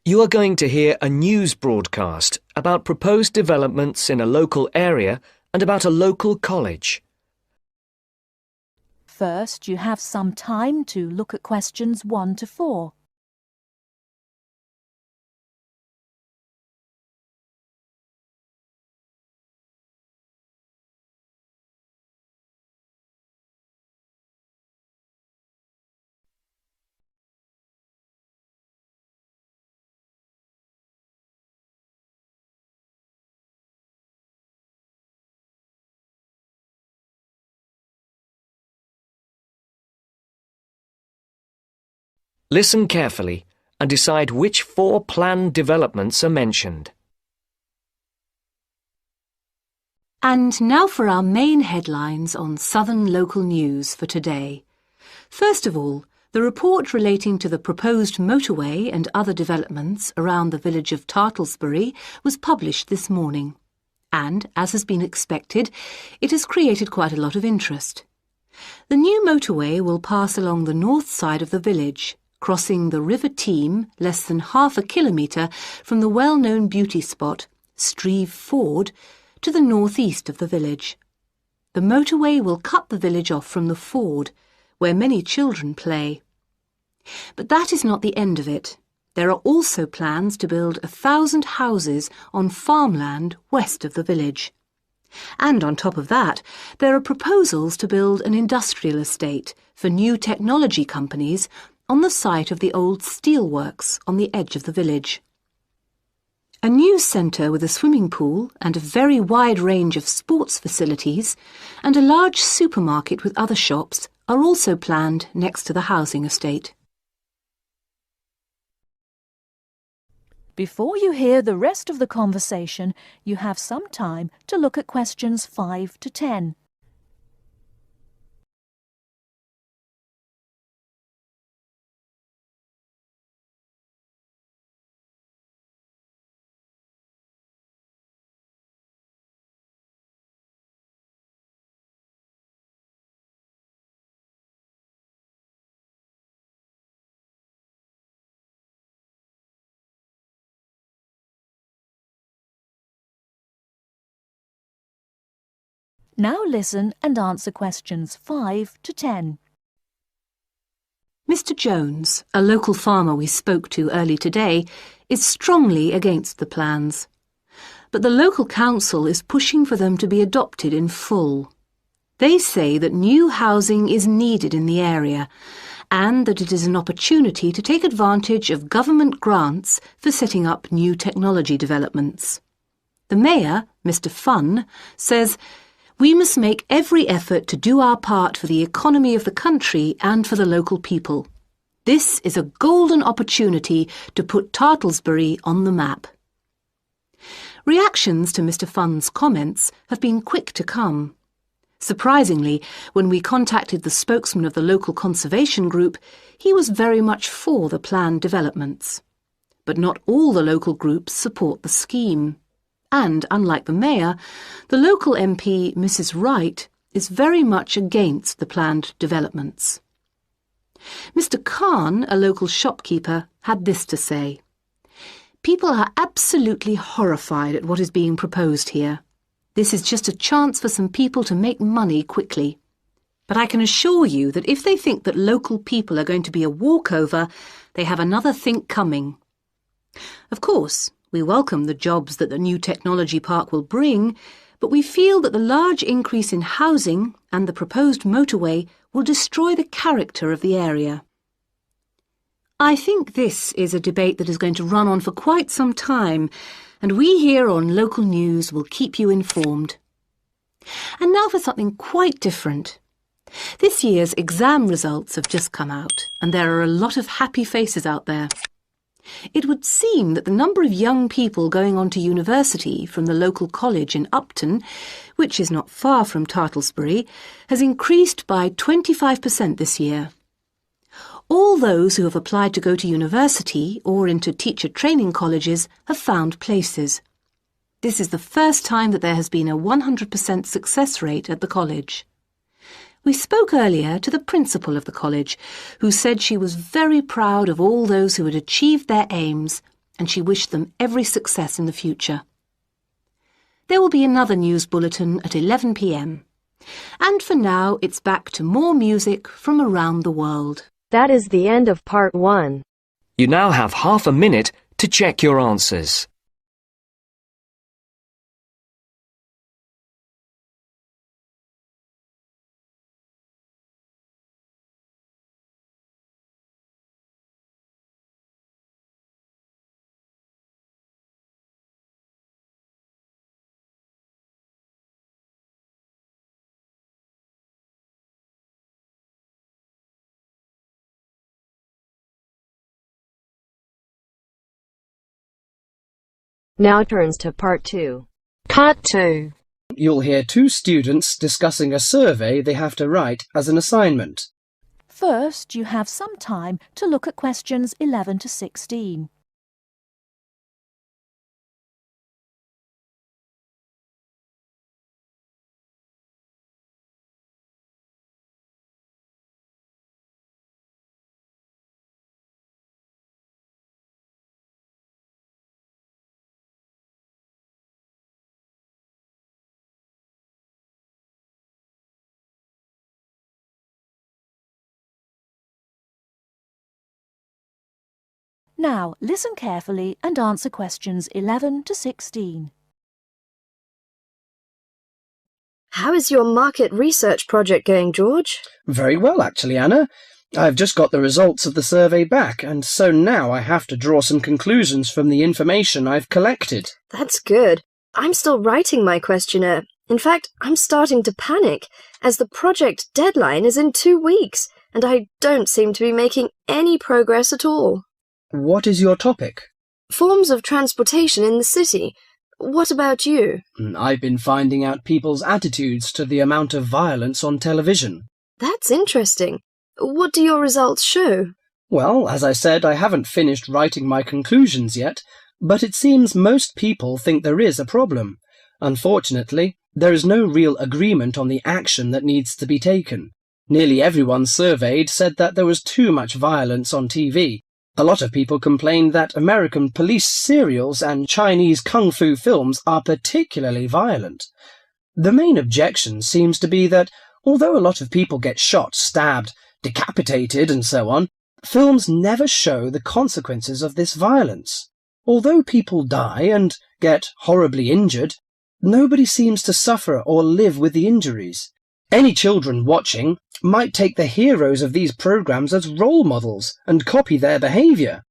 You are going to hear a news broadcast about proposed developments in a local area and about a local college. First, you have some time to look at questions 1 to 4. Listen carefully and decide which 4 planned developments are mentioned. And now for our main headlines on Southern local news for today. First of all, the report relating to the proposed motorway and other developments around the village of Tartlesbury was published this morning. And, as has been expected, it has created quite a lot of interest. The new motorway will pass along the north side of the village, crossing the River Team less than half a kilometre from the well-known beauty spot, Streve Ford, to the northeast of the village. The motorway will cut the village off from the ford, where many children play. But that is not the end of it. There are also plans to build 1,000 houses on farmland west of the village. And on top of that, there are proposals to build an industrial estate for new technology companies on the site of the old steelworks on the edge of the village. A news centre with a swimming pool and a very wide range of sports facilities and a large supermarket with other shops are also planned next to the housing estate. Before you hear the rest of the conversation, you have some time to look at questions 5 to 10. Now listen and answer questions 5 to 10. Mr. Jones, a local farmer we spoke to early today, is strongly against the plans. But the local council is pushing for them to be adopted in full. They say that new housing is needed in the area and that it is an opportunity to take advantage of government grants for setting up new technology developments. The mayor, Mr. Funn, says, "We must make every effort to do our part for the economy of the country and for the local people. This is a golden opportunity to put Tartlesbury on the map." Reactions to Mr. Funn's comments have been quick to come. Surprisingly, when we contacted the spokesman of the local conservation group, he was very much for the planned developments. But not all the local groups support the scheme. And, unlike the mayor, the local MP, Mrs. Wright, is very much against the planned developments. Mr. Khan, a local shopkeeper, had this to say: "People are absolutely horrified at what is being proposed here. This is just a chance for some people to make money quickly. But I can assure you that if they think that local people are going to be a walkover, they have another think coming. Of course, we welcome the jobs that the new technology park will bring, but we feel that the large increase in housing and the proposed motorway will destroy the character of the area." I think this is a debate that is going to run on for quite some time, and we here on Local News will keep you informed. And now for something quite different. This year's exam results have just come out, and there are a lot of happy faces out there. It would seem that the number of young people going on to university from the local college in Upton, which is not far from Tartlesbury, has increased by 25% this year. All those who have applied to go to university or into teacher training colleges have found places. This is the first time that there has been a 100% success rate at the college. We spoke earlier to the principal of the college, who said she was very proud of all those who had achieved their aims and she wished them every success in the future. There will be another news bulletin at 11 p.m. And for now, it's back to more music from around the world. That is the end of part 1. You now have half a minute to check your answers. Now turns to part 2. Part 2. You'll hear two students discussing a survey they have to write as an assignment. First, you have some time to look at questions 11 to 16. Now, listen carefully and answer questions 11 to 16. How is your market research project going, George? Very well, actually, Anna. I've just got the results of the survey back, and so now I have to draw some conclusions from the information I've collected. That's good. I'm still writing my questionnaire. In fact, I'm starting to panic, as the project deadline is in 2 weeks, and I don't seem to be making any progress at all. What is your topic? Forms of transportation in the city. What about you? I've been finding out people's attitudes to the amount of violence on television. That's interesting. What do your results show? Well, as I said, I haven't finished writing my conclusions yet, but it seems most people think there is a problem. Unfortunately, there is no real agreement on the action that needs to be taken. Nearly everyone surveyed said that there was too much violence on TV. A lot of people complained that American police serials and Chinese kung fu films are particularly violent. The main objection seems to be that although a lot of people get shot, stabbed, decapitated and so on, films never show the consequences of this violence. Although people die and get horribly injured, nobody seems to suffer or live with the injuries. Any children watching might take the heroes of these programs as role models and copy their behaviour.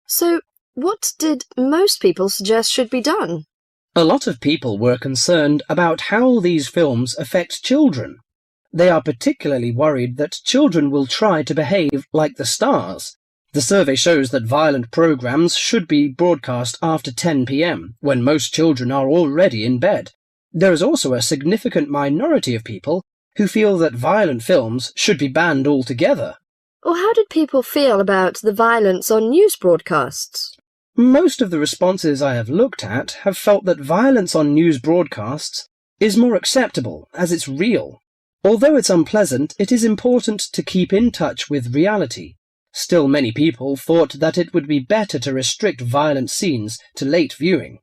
So, what did most people suggest should be done? A lot of people were concerned about how these films affect children. They are particularly worried that children will try to behave like the stars. The survey shows that violent programs should be broadcast after 10 p.m, when most children are already in bed. There is also a significant minority of people who feel that violent films should be banned altogether. Or how did people feel about the violence on news broadcasts? Most of the responses I have looked at have felt that violence on news broadcasts is more acceptable as it's real. Although it's unpleasant, it is important to keep in touch with reality. Still, many people thought that it would be better to restrict violent scenes to late viewing.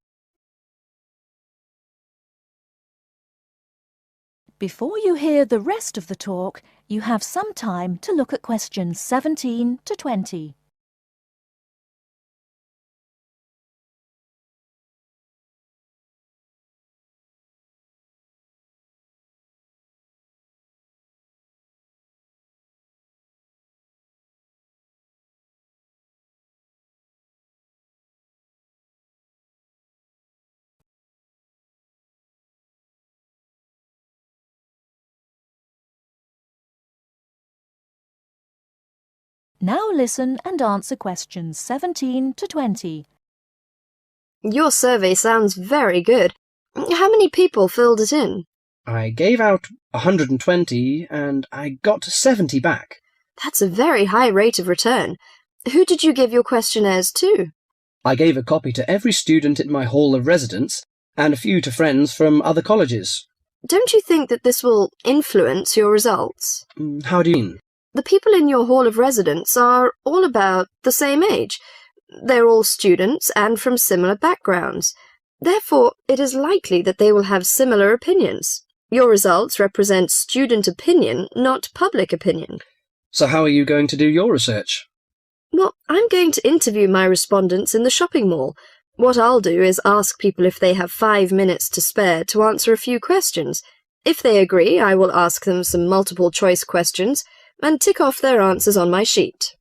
Before you hear the rest of the talk, you have some time to look at questions 17 to 20. Now listen and answer questions 17 to 20. Your survey sounds very good. How many people filled it in? I gave out 120 and I got 70 back. That's a very high rate of return. Who did you give your questionnaires to? I gave a copy to every student in my hall of residence and a few to friends from other colleges. Don't you think that this will influence your results? How do you mean? The people in your hall of residence are all about the same age. They're all students and from similar backgrounds. Therefore, it is likely that they will have similar opinions. Your results represent student opinion, not public opinion. So how are you going to do your research? Well, I'm going to interview my respondents in the shopping mall. What I'll do is ask people if they have 5 minutes to spare to answer a few questions. If they agree, I will ask them some multiple-choice questions and tick off their answers on my sheet.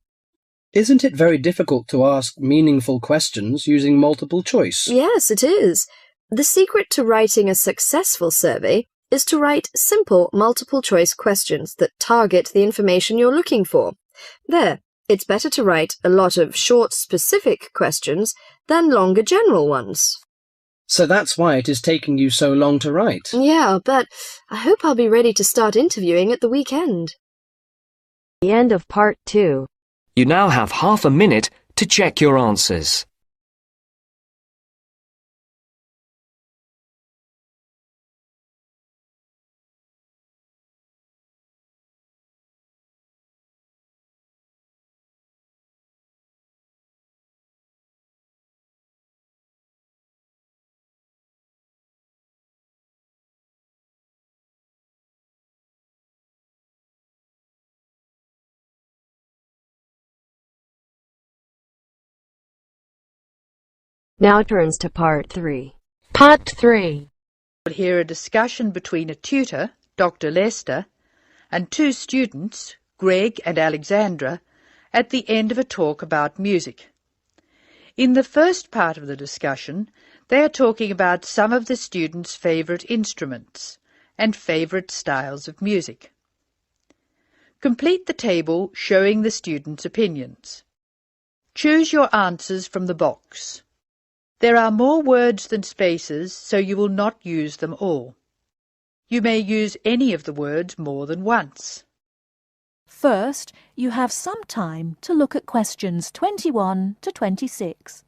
Isn't it very difficult to ask meaningful questions using multiple choice? Yes, it is. The secret to writing a successful survey is to write simple multiple-choice questions that target the information you're looking for. There, it's better to write a lot of short, specific questions than longer general ones. So that's why it is taking you so long to write. Yeah, but I hope I'll be ready to start interviewing at the weekend. The end of part 2. You now have half a minute to check your answers. Now turns to part 3. Part 3. We'll hear a discussion between a tutor, Dr. Lester, and two students, Greg and Alexandra, at the end of a talk about music. In the first part of the discussion, they are talking about some of the students' favourite instruments and favourite styles of music. Complete the table showing the students' opinions. Choose your answers from the box. There are more words than spaces, so you will not use them all. You may use any of the words more than once. First, you have some time to look at questions 21 to 26.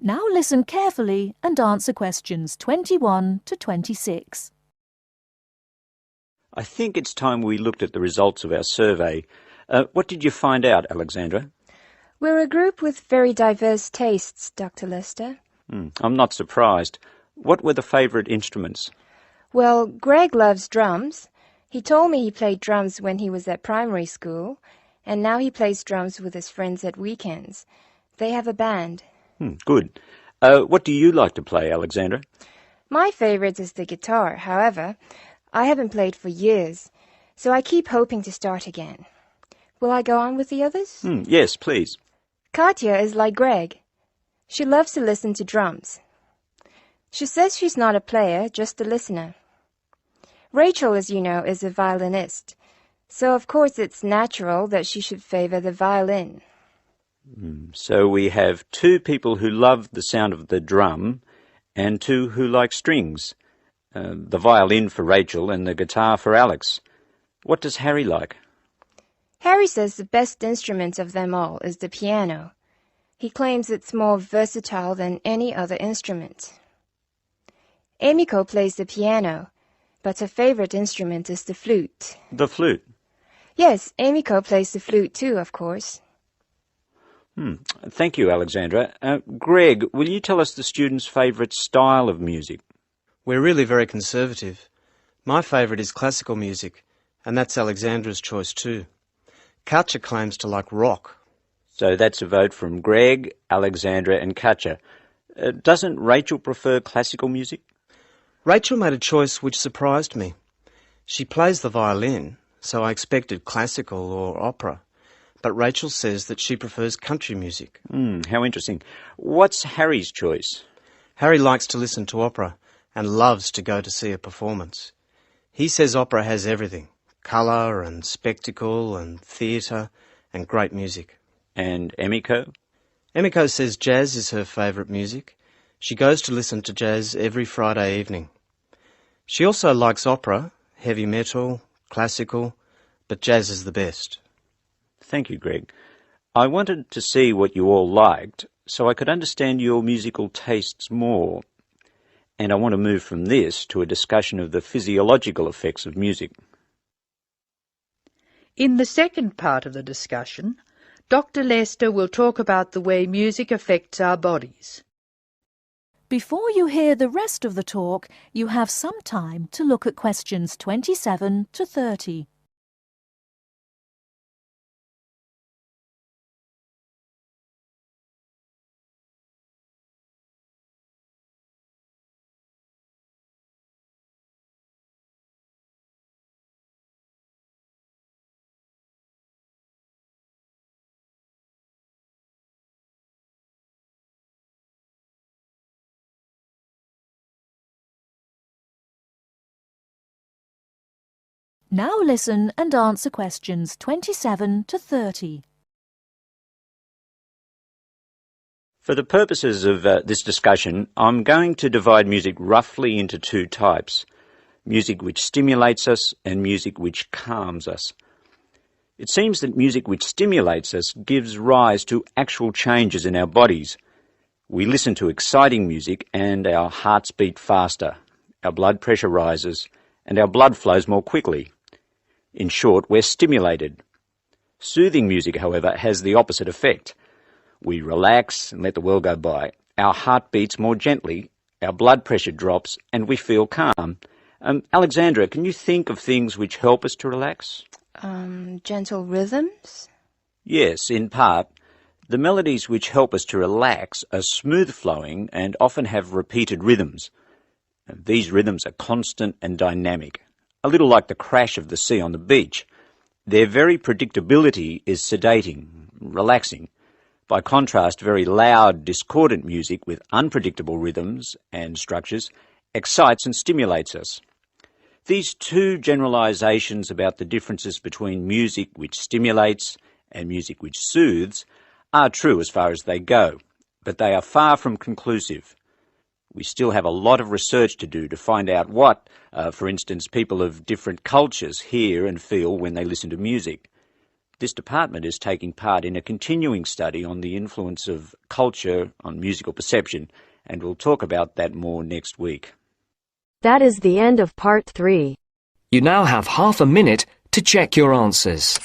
Now listen carefully and answer questions 21 to 26. I think it's time we looked at the results of our survey. What did you find out, Alexandra? We're a group with very diverse tastes, Dr. Lester. I'm not surprised. What were the favourite instruments? Well, Greg loves drums. He told me he played drums when he was at primary school, and now he plays drums with his friends at weekends. They have a band. Good. What do you like to play, Alexandra? My favourite is the guitar. However, I haven't played for years, so I keep hoping to start again. Will I go on with the others? Yes, please. Katya is like Greg. She loves to listen to drums. She says she's not a player, just a listener. Rachel, as you know, is a violinist, so of course it's natural that she should favour the violin. So we have two people who love the sound of the drum and two who like strings. The violin for Rachel and the guitar for Alex. What does Harry like? Harry says the best instrument of them all is the piano. He claims it's more versatile than any other instrument. Emiko plays the piano, but her favourite instrument is the flute. The flute? Yes, Emiko plays the flute too, of course. Thank you, Alexandra. Greg, will you tell us the students' favourite style of music? We're really very conservative. My favourite is classical music, and that's Alexandra's choice too. Katja claims to like rock. So that's a vote from Greg, Alexandra and Katja. Doesn't Rachel prefer classical music? Rachel made a choice which surprised me. She plays the violin, so I expected classical or opera. But Rachel says that she prefers country music. How interesting. What's Harry's choice? Harry likes to listen to opera and loves to go to see a performance. He says opera has everything, colour and spectacle and theatre and great music. And Emiko? Emiko says jazz is her favourite music. She goes to listen to jazz every Friday evening. She also likes opera, heavy metal, classical, but jazz is the best. Thank you, Greg. I wanted to see what you all liked so I could understand your musical tastes more. And I want to move from this to a discussion of the physiological effects of music. In the second part of the discussion, Dr. Lester will talk about the way music affects our bodies. Before you hear the rest of the talk, you have some time to look at questions 27 to 30. Now listen and answer questions 27 to 30. For the purposes of this discussion, I'm going to divide music roughly into two types: music which stimulates us and music which calms us. It seems that music which stimulates us gives rise to actual changes in our bodies. We listen to exciting music and our hearts beat faster, our blood pressure rises, and our blood flows more quickly. In short, we're stimulated. Soothing music, however, has the opposite effect. We relax and let the world go by. Our heart beats more gently, our blood pressure drops, and we feel calm. Alexandra, can you think of things which help us to relax? Gentle rhythms? Yes, in part. The melodies which help us to relax are smooth-flowing and often have repeated rhythms. These rhythms are constant and dynamic, a little like the crash of the sea on the beach. Their very predictability is sedating, relaxing. By contrast, very loud, discordant music with unpredictable rhythms and structures excites and stimulates us. These two generalizations about the differences between music which stimulates and music which soothes are true as far as they go, but they are far from conclusive. We still have a lot of research to do to find out what, for instance, people of different cultures hear and feel when they listen to music. This department is taking part in a continuing study on the influence of culture on musical perception, and we'll talk about that more next week. That is the end of part 3. You now have half a minute to check your answers.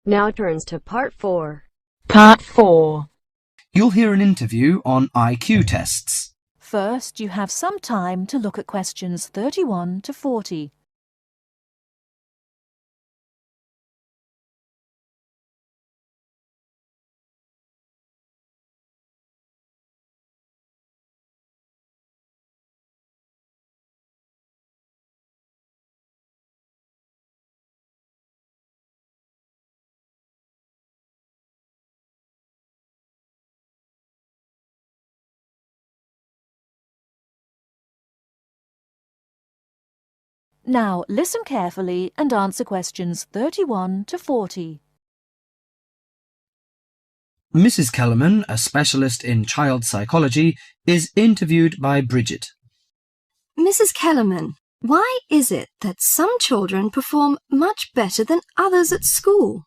Now turns to part 4. Part 4. You'll hear an interview on IQ tests. First, you have some time to look at questions 31 to 40. Now listen carefully and answer questions 31 to 40. Mrs. Kellerman, a specialist in child psychology, is interviewed by Bridget. Mrs. Kellerman, why is it that some children perform much better than others at school?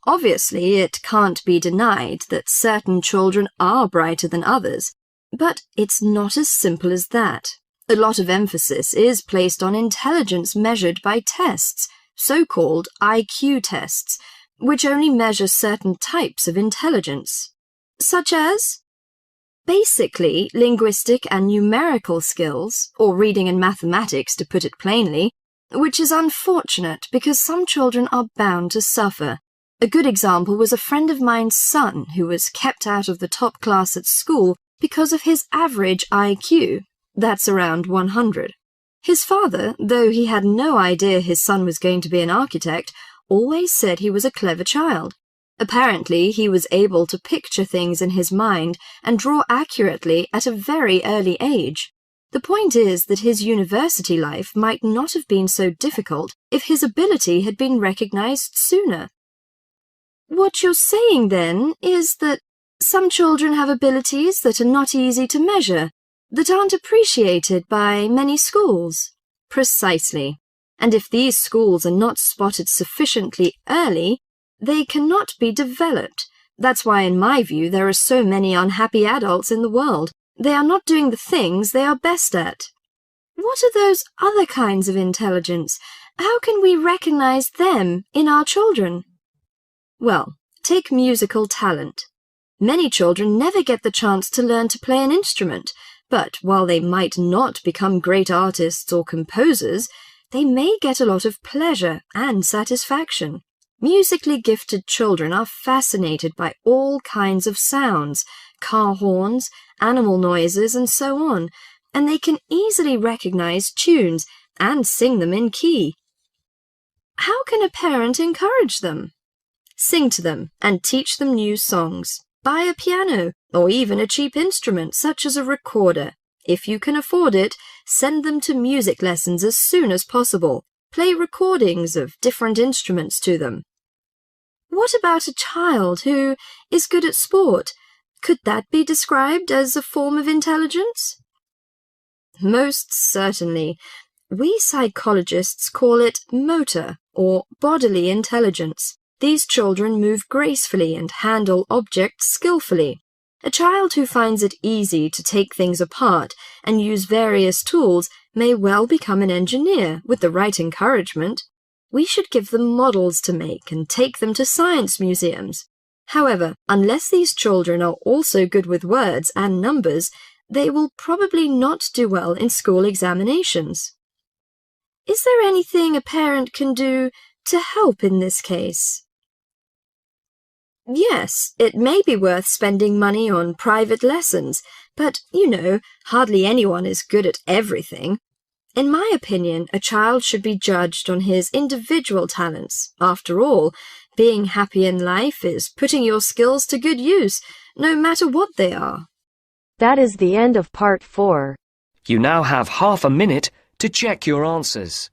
Obviously, it can't be denied that certain children are brighter than others, but it's not as simple as that. A lot of emphasis is placed on intelligence measured by tests, so-called IQ tests, which only measure certain types of intelligence, such as basically linguistic and numerical skills, or reading and mathematics to put it plainly, which is unfortunate because some children are bound to suffer. A good example was a friend of mine's son who was kept out of the top class at school because of his average IQ. That's around 100. His father, though he had no idea his son was going to be an architect, always said he was a clever child. Apparently, he was able to picture things in his mind and draw accurately at a very early age. The point is that his university life might not have been so difficult if his ability had been recognized sooner. What you're saying, then, is that some children have abilities that are not easy to measure, that aren't appreciated by many schools. Precisely. And if these schools are not spotted sufficiently early, they cannot be developed. That's why, in my view, there are so many unhappy adults in the world. They are not doing the things they are best at. What are those other kinds of intelligence? How can we recognize them in our children? Well, take musical talent. Many children never get the chance to learn to play an instrument, but while they might not become great artists or composers, they may get a lot of pleasure and satisfaction. Musically gifted children are fascinated by all kinds of sounds, car horns, animal noises, and so on, and they can easily recognize tunes and sing them in key. How can a parent encourage them? Sing to them and teach them new songs. Buy a piano, or even a cheap instrument such as a recorder. If you can afford it, send them to music lessons as soon as possible. Play recordings of different instruments to them. What about a child who is good at sport? Could that be described as a form of intelligence? Most certainly. We psychologists call it motor or bodily intelligence. These children move gracefully and handle objects skillfully. A child who finds it easy to take things apart and use various tools may well become an engineer with the right encouragement. We should give them models to make and take them to science museums. However, unless these children are also good with words and numbers, they will probably not do well in school examinations. Is there anything a parent can do to help in this case? Yes, it may be worth spending money on private lessons, but, hardly anyone is good at everything. In my opinion, a child should be judged on his individual talents. After all, being happy in life is putting your skills to good use, no matter what they are. That is the end of part 4. You now have half a minute to check your answers.